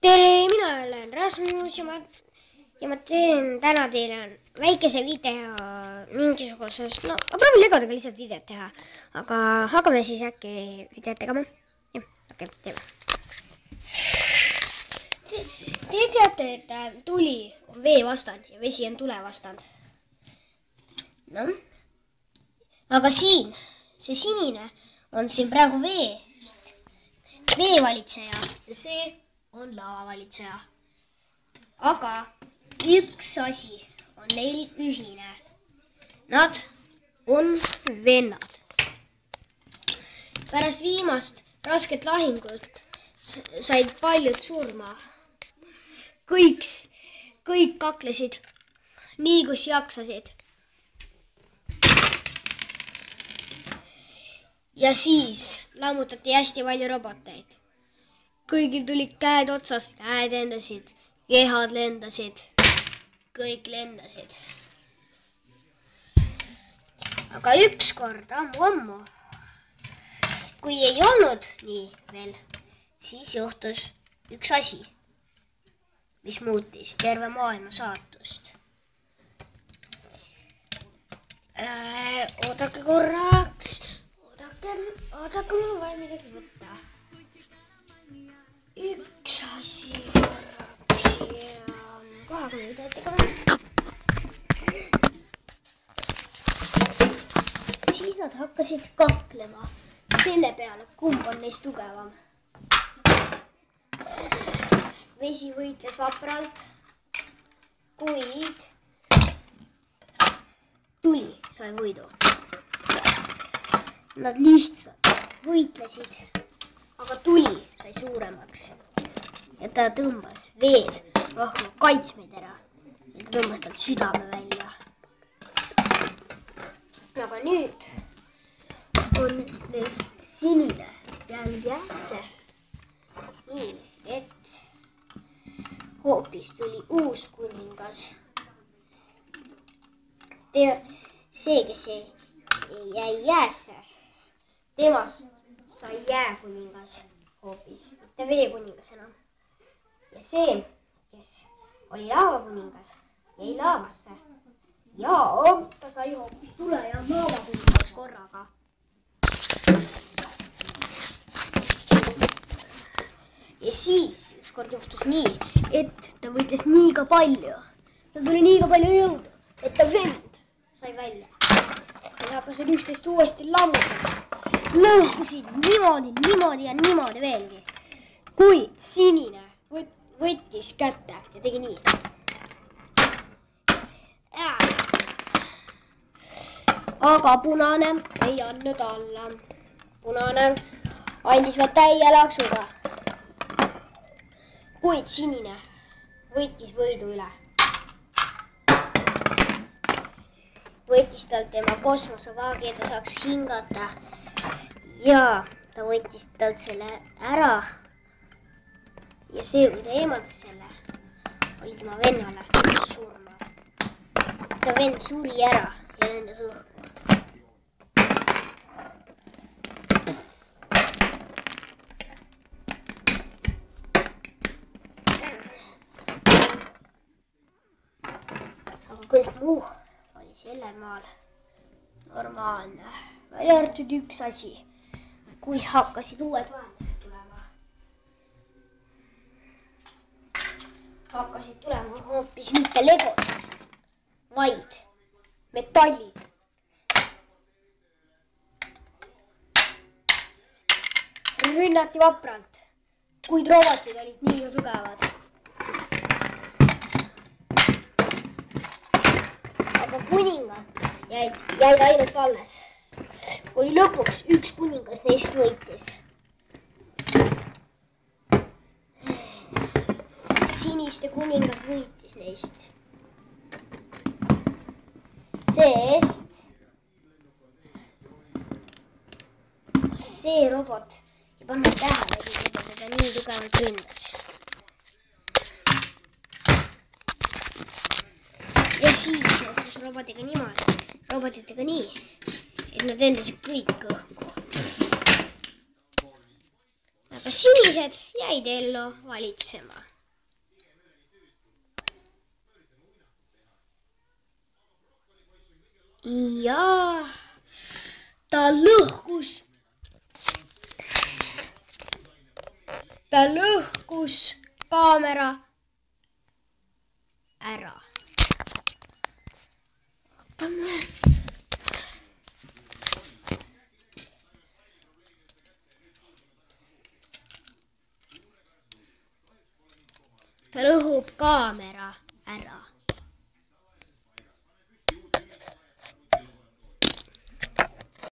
tere, mina olen Rasmus ja ma teen täna teile väikese video mingisugusest, ma proovin legodega lihtsalt videot teha, aga hakkame siis äkki videot tegema. Jah, okei, teeme. Te teate, et tuli on vee vastand ja vesi on tule vastand. No, aga siin, see sinine on siin praegu vee valitseja ja see on lava valitseja. Aga üks asi on neil ühine. Nad on vennad. Pärast viimast rasket lahingut said paljud surma. Kõik kaklesid nii, kus jaksasid. Ja siis lammutati hästi palju roboteid. Kõigil tulid käed otsast, käed lendasid, kehad lendasid, kõik lendasid. Aga ükskord ammu, kui ei olnud nii veel, siis juhtus üks asi, mis muutis terve maailma saatust. Oodake korraks, oodake mul vaja midagi võtta. Üks asi korraks ja kohe kui videot tegema. Siis nad hakkasid kaklema selle peale, kumb on neist tugevam. Vesi võitles vapralt, kuid tuli sai võidu. Nad lihtsalt võitlesid, aga tuli sai suuremaks ja ta tõmbas veel rohkem kaitsmeid ära ja ta tõmbas talt südame välja. Aga nüüd on neist sinine jäänud jäässe. Nii, et hoopis tuli uus kuningas. See, kes jäi jäässe, temast sai jääkuningas hoopis, mitte veekuningas enam. Ja see, kes oli laavakuningas, jäi laavasse. Ja ta sai hoopis tule ja laavakuningas korraga. Ja siis ükskord juhtus nii, et ta võitles nii ka palju. Ta tuli nii ka palju jõudu, et ta vend sai välja. Ja hakkasid üksteist uuesti lammutama. Lõhkusid niimoodi ja niimoodi veelgi. Kuid sinine võttis kätte ja tegi nii. Aga punane ei andnud alla. Punane andis veel täie laksuga. Kuid sinine võttis võidu üle. Võttis talt tema kosmosevaagi, et ta saaks hingata. Ja ta võttis talt selle ära. Ja see, kui ta eemaldas selle, oli tema vennale surma. Ta vend suri ära ja nende surma. Aga kõik muu oli sellel maal normaalne. Välja arvatud üks asi, kui hakkasid uued vaenlased tulema. Hakkasid tulema hoopis mitte legod, vaid metallid. Rünnati vapralt, kuid robotid olid nii tugevad. Aga kuningas jäid ainult alles. Oli lõpuks üks kuningas neist võitis. Siniste kuningas võitis neist. Sest see robot ei pannud tähele, et teda nii tugevalt ründas. Ja siis juhtus robotitega nii, et nad endasid kõik õhku. Aga sinised jäid ellu valitsema. ja ta lõhkus kaamera ära. Ta lõhub kaamera.